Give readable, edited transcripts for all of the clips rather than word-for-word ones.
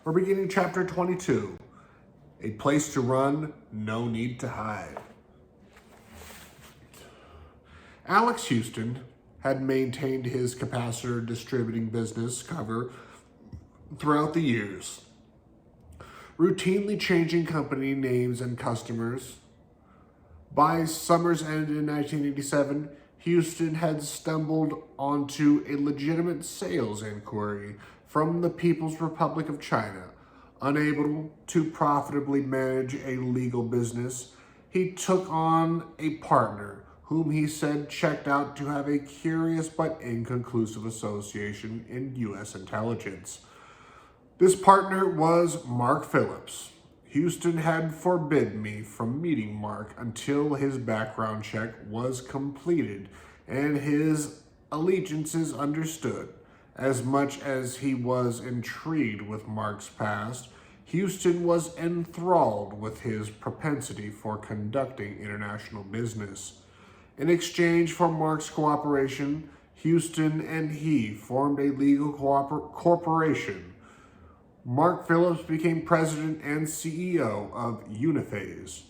We're beginning chapter 22. A place to run, no need to hide. Alex Houston had maintained his capacitor distributing business cover throughout the years, routinely changing company names and customers. By summer's end in 1987, Houston had stumbled onto a legitimate sales inquiry from the People's Republic of China. Unable to profitably manage a legal business, he took on a partner whom he said checked out to have a curious but inconclusive association in U.S. intelligence. This partner was Mark Phillips. Houston had forbidden me from meeting Mark until his background check was completed and his allegiances understood. As much as he was intrigued with Mark's past, Houston was enthralled with his propensity for conducting international business. In exchange for Mark's cooperation, Houston and he formed a legal corporation. Mark Phillips became president and CEO of Uniphase.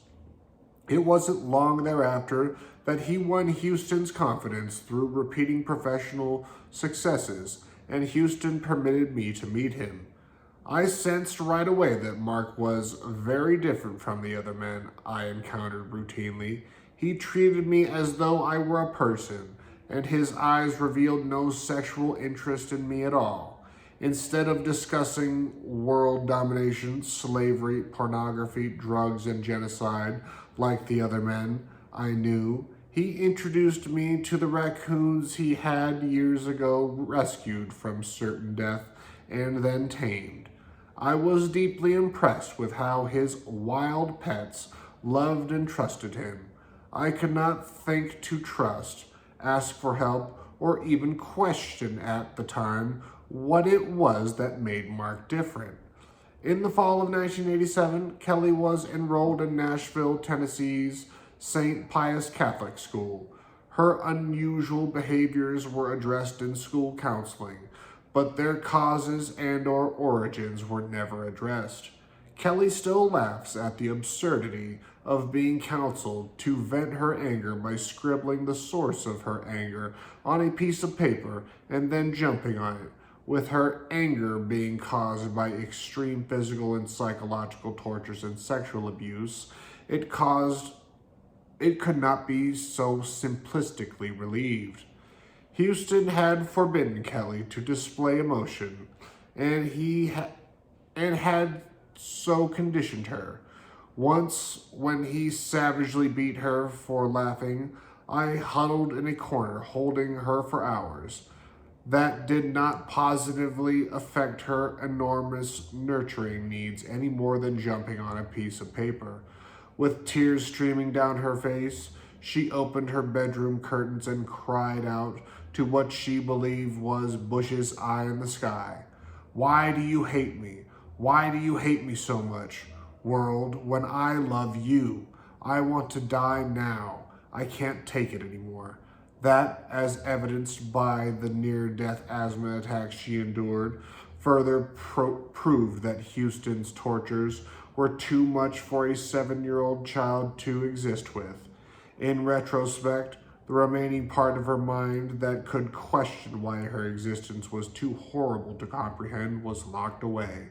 It wasn't long thereafter that he won Houston's confidence through repeating professional successes, and Houston permitted me to meet him. I sensed right away that Mark was very different from the other men I encountered routinely. He treated me as though I were a person, and his eyes revealed no sexual interest in me at all. Instead of discussing world domination, slavery, pornography, drugs, and genocide like the other men I knew, he introduced me to the raccoons he had years ago rescued from certain death and then tamed. I was deeply impressed with how his wild pets loved and trusted him. I could not think to trust, ask for help, or even question at the time what it was that made Mark different. In the fall of 1987, Kelly was enrolled in Nashville, Tennessee's St. Pius Catholic School. Her unusual behaviors were addressed in school counseling, but their causes and/or origins were never addressed. Kelly still laughs at the absurdity of being counseled to vent her anger by scribbling the source of her anger on a piece of paper and then jumping on it. With her anger being caused by extreme physical and psychological tortures and sexual abuse, it could not be so simplistically relieved. Houston had forbidden Kelly to display emotion, and had so conditioned her. Once, when he savagely beat her for laughing, I huddled in a corner, holding her for hours. That did not positively affect her enormous nurturing needs any more than jumping on a piece of paper. With tears streaming down her face, she opened her bedroom curtains and cried out to what she believed was Bush's eye in the sky. "Why do you hate me? Why do you hate me so much, world, when I love you? I want to die now. I can't take it anymore." That, as evidenced by the near-death asthma attacks she endured, further proved that Houston's tortures were too much for a 7-year-old child to exist with. In retrospect, the remaining part of her mind that could question why her existence was too horrible to comprehend was locked away.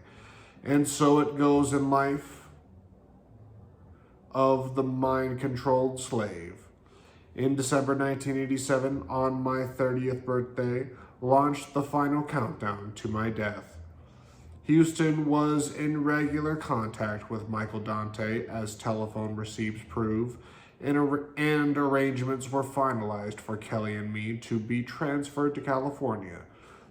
And so it goes in life of the mind-controlled slave. In December 1987, on my 30th birthday, launched the final countdown to my death. Houston was in regular contact with Michael Dante, as telephone receipts prove, and arrangements were finalized for Kelly and me to be transferred to California.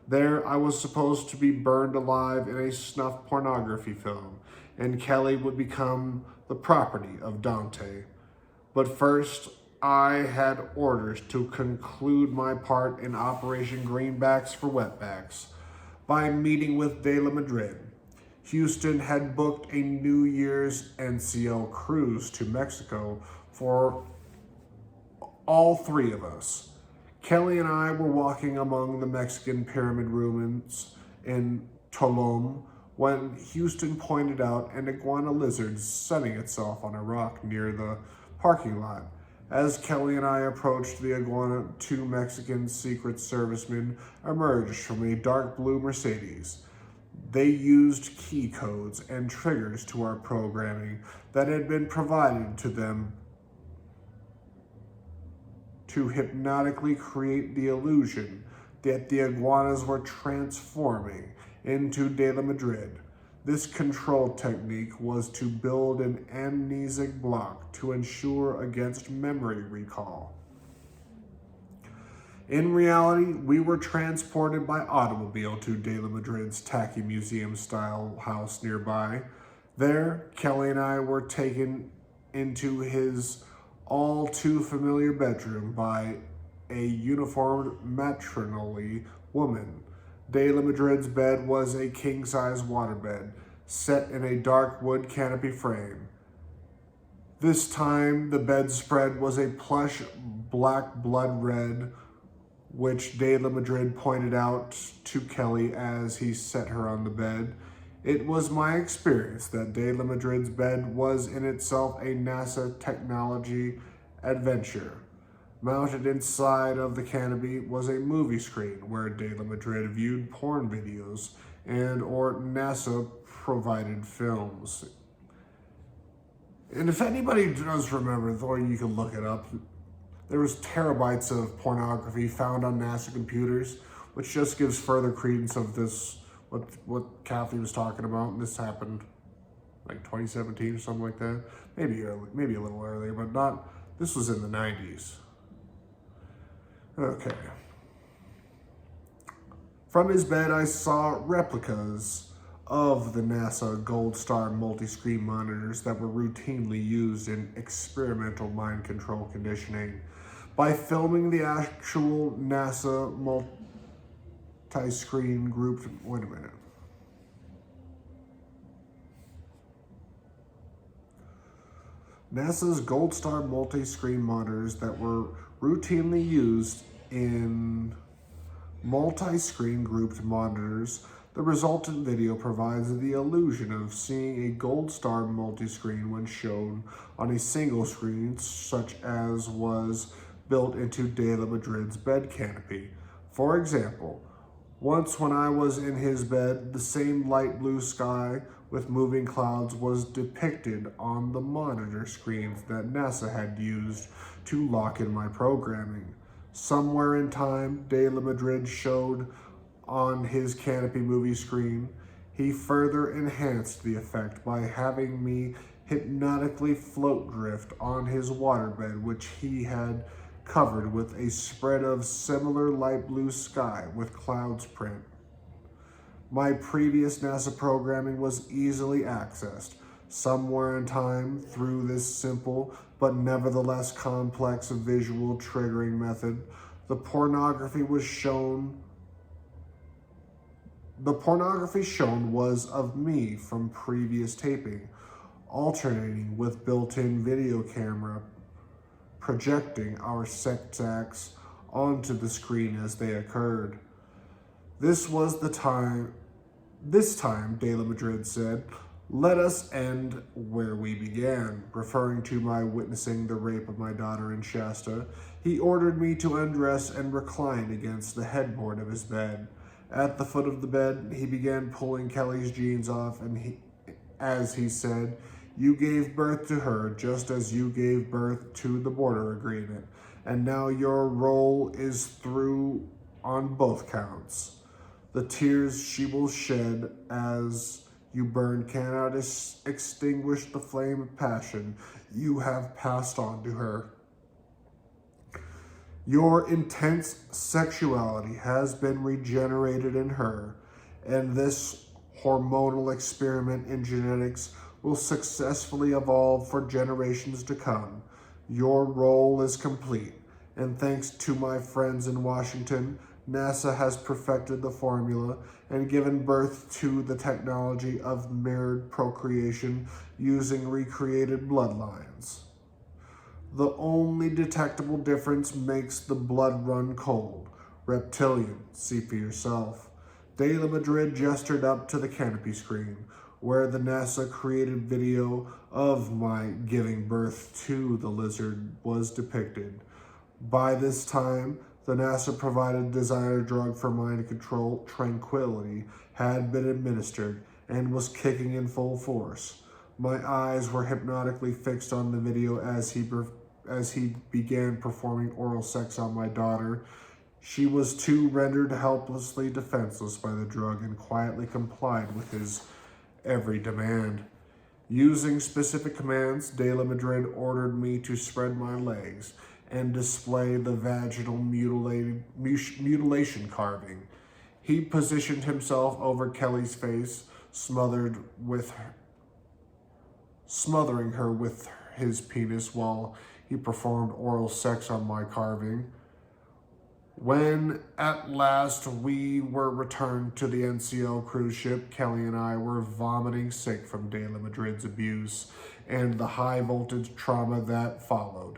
There, I was supposed to be burned alive in a snuff pornography film, and Kelly would become the property of Dante. But first, I had orders to conclude my part in Operation Greenbacks for Wetbacks by meeting with De La Madrid. Houston had booked a New Year's NCL cruise to Mexico for all three of us. Kelly and I were walking among the Mexican pyramid ruins in Tulum when Houston pointed out an iguana lizard sunning itself on a rock near the parking lot. As Kelly and I approached the iguana, two Mexican Secret Servicemen emerged from a dark blue Mercedes. They used key codes and triggers to our programming that had been provided to them to hypnotically create the illusion that the iguanas were transforming into De La Madrid. This control technique was to build an amnesic block to ensure against memory recall. In reality, we were transported by automobile to De La Madrid's tacky museum-style house nearby. There, Kelly and I were taken into his all too familiar bedroom by a uniformed matronly woman. De La Madrid's bed was a king-size waterbed, set in a dark wood canopy frame. This time, the bedspread was a plush black blood red, which De La Madrid pointed out to Kelly as he set her on the bed. It was my experience that De La Madrid's bed was in itself a NASA technology adventure. Mounted inside of the canopy was a movie screen where De La Madrid viewed porn videos and or NASA provided films. And if anybody does remember, or you can look it up, there was terabytes of pornography found on NASA computers, which just gives further credence of this, what Cathy was talking about. And this happened like 2017 or something like that. Maybe a little earlier, but not, this was in the 90s. Okay. From his bed, I saw replicas of the NASA Gold Star multi-screen monitors that were routinely used in experimental mind control conditioning. By filming the actual NASA multi-screen grouped, wait a minute. NASA's Gold Star multi-screen monitors that were routinely used in multi-screen grouped monitors. The resultant video provides the illusion of seeing a Gold Star multi-screen when shown on a single screen, such as was built into De La Madrid's bed canopy. For example, once when I was in his bed, the same light blue sky with moving clouds was depicted on the monitor screens that NASA had used to lock in my programming. Somewhere in time, De La Madrid showed on his canopy movie screen. He further enhanced the effect by having me hypnotically float drift on his waterbed, which he had covered with a spread of similar light blue sky with clouds print. My previous NASA programming was easily accessed somewhere in time through this simple but nevertheless complex visual triggering method. The pornography shown was of me from previous taping, alternating with built-in video camera, projecting our sex acts onto the screen as they occurred. This time, De La Madrid said, "Let us end where we began," referring to my witnessing the rape of my daughter in Shasta. He ordered me to undress and recline against the headboard of his bed. At the foot of the bed, he began pulling Kelly's jeans off, and as he said, "You gave birth to her just as you gave birth to the border agreement, and now your role is through on both counts. The tears she will shed as you burn cannot extinguish the flame of passion you have passed on to her. Your intense sexuality has been regenerated in her, and this hormonal experiment in genetics will successfully evolve for generations to come. Your role is complete, and thanks to my friends in Washington, NASA has perfected the formula and given birth to the technology of mirrored procreation using recreated bloodlines. The only detectable difference makes the blood run cold. Reptilian, see for yourself. De La Madrid gestured up to the canopy screen, where the NASA created video of my giving birth to the lizard was depicted. By this time, the NASA provided designer drug for mind control, Tranquility, had been administered and was kicking in full force. My eyes were hypnotically fixed on the video as he began performing oral sex on my daughter. She was too rendered helplessly defenseless by the drug and quietly complied with his every demand. Using specific commands, De La Madrid ordered me to spread my legs and display the vaginal mutilation carving. He positioned himself over Kelly's face, smothering her with his penis while he performed oral sex on my carving. When at last we were returned to the NCL cruise ship, Kelly and I were vomiting sick from De La Madrid's abuse and the high voltage trauma that followed.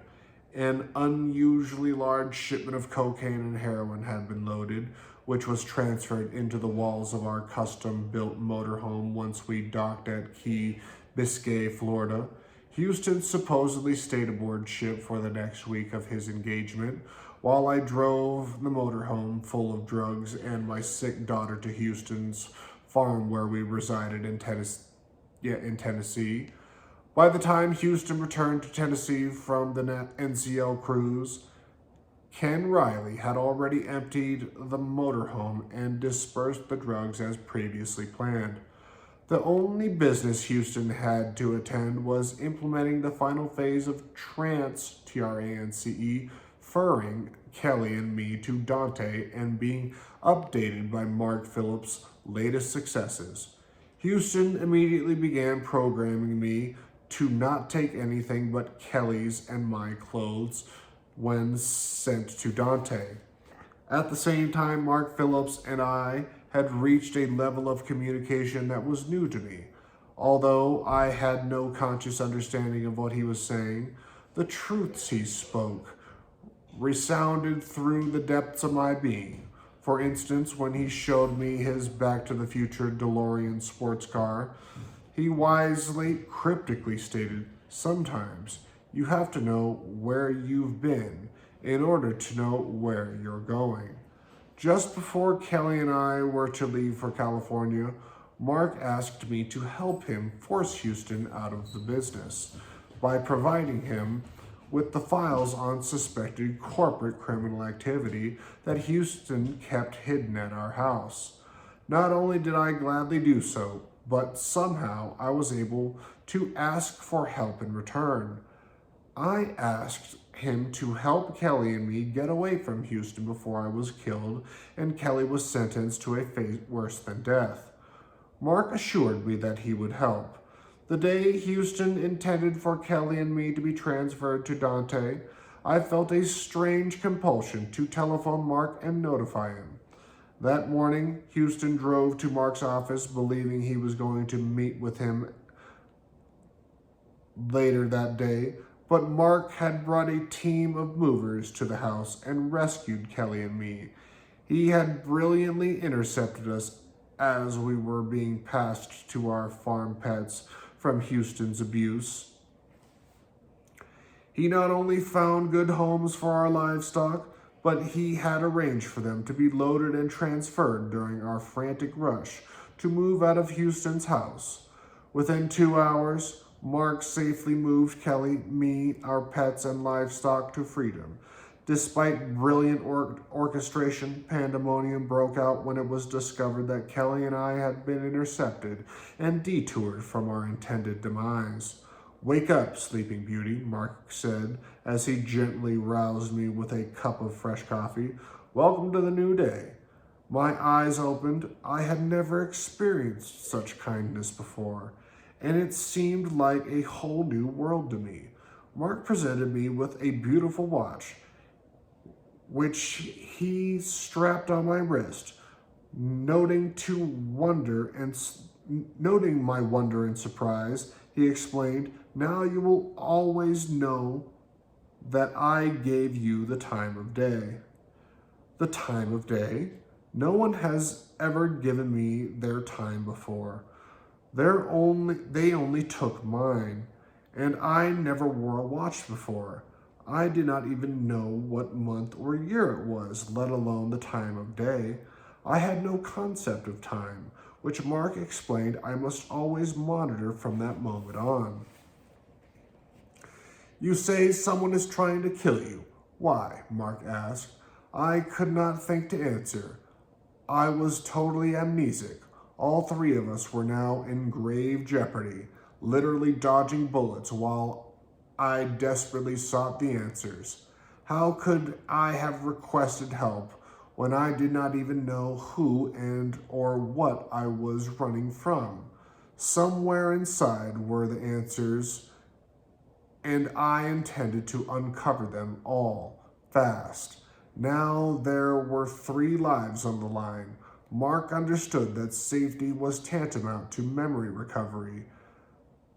An unusually large shipment of cocaine and heroin had been loaded, which was transferred into the walls of our custom-built motorhome once we docked at Key Biscayne, Florida. Houston supposedly stayed aboard ship for the next week of his engagement, while I drove the motorhome full of drugs and my sick daughter to Houston's farm where we resided in Tennessee. By the time Houston returned to Tennessee from the NCL cruise, Ken Riley had already emptied the motorhome and dispersed the drugs as previously planned. The only business Houston had to attend was implementing the final phase of Trance, Trance, referring Kelly and me to Dante and being updated by Mark Phillips' latest successes. Houston immediately began programming me to not take anything but Kelly's and my clothes when sent to Dante. At the same time, Mark Phillips and I had reached a level of communication that was new to me. Although I had no conscious understanding of what he was saying, the truths he spoke resounded through the depths of my being. For instance, when he showed me his Back to the Future DeLorean sports car, he wisely, cryptically stated, "Sometimes you have to know where you've been in order to know where you're going." Just before Kelly and I were to leave for California, Mark asked me to help him force Houston out of the business by providing him with the files on suspected corporate criminal activity that Houston kept hidden at our house. Not only did I gladly do so, but somehow I was able to ask for help in return. I asked him to help Kelly and me get away from Houston before I was killed and Kelly was sentenced to a fate worse than death. Mark assured me that he would help. The day Houston intended for Kelly and me to be transferred to Dante, I felt a strange compulsion to telephone Mark and notify him. That morning, Houston drove to Mark's office, believing he was going to meet with him later that day, but Mark had brought a team of movers to the house and rescued Kelly and me. He had brilliantly intercepted us as we were being passed to our farm pets from Houston's abuse. He not only found good homes for our livestock, but he had arranged for them to be loaded and transferred during our frantic rush to move out of Houston's house. Within 2 hours, Mark safely moved Kelly, me, our pets, and livestock to freedom. Despite brilliant orchestration, pandemonium broke out when it was discovered that Kelly and I had been intercepted and detoured from our intended demise. "Wake up, Sleeping Beauty," Mark said as he gently roused me with a cup of fresh coffee. "Welcome to the new day." My eyes opened. I had never experienced such kindness before, and it seemed like a whole new world to me. Mark presented me with a beautiful watch, which he strapped on my wrist. Noting my wonder and surprise, he explained, "Now you will always know that I gave you the time of day." "The time of day?" No one has ever given me their time before. They only took mine, and I never wore a watch before. I did not even know what month or year it was, let alone the time of day. I had no concept of time, which Mark explained I must always monitor from that moment on. You say someone is trying to kill you. Why? Mark asked. I could not think to answer. I was totally amnesic. All three of us were now in grave jeopardy, literally dodging bullets while I desperately sought the answers. How could I have requested help when I did not even know who and or what I was running from? Somewhere inside were the answers, and I intended to uncover them all fast. Now there were 3 lives on the line. Mark understood that safety was tantamount to memory recovery.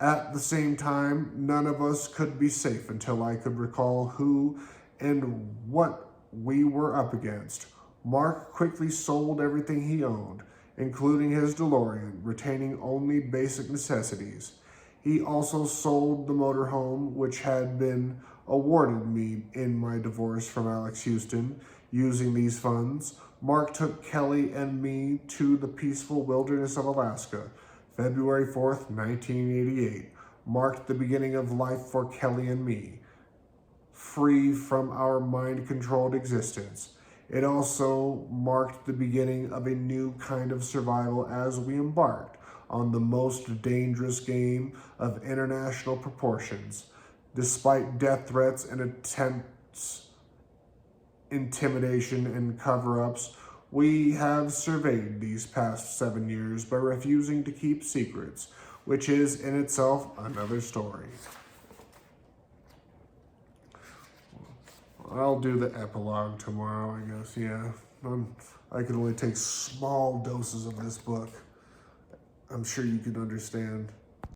At the same time, none of us could be safe until I could recall who and what we were up against. Mark quickly sold everything he owned, including his DeLorean, retaining only basic necessities. He also sold the motorhome which had been awarded me in my divorce from Alex Houston. Using these funds, Mark took Kelly and me to the peaceful wilderness of Alaska. February 4th, 1988, marked the beginning of life for Kelly and me, free from our mind-controlled existence. It also marked the beginning of a new kind of survival as we embarked on the most dangerous game of international proportions. Despite death threats and attempts, intimidation, and cover-ups, we have surveyed these past 7 years by refusing to keep secrets, which is in itself another story. I'll do the epilogue tomorrow, I guess, yeah. I can only take small doses of this book. I'm sure you can understand.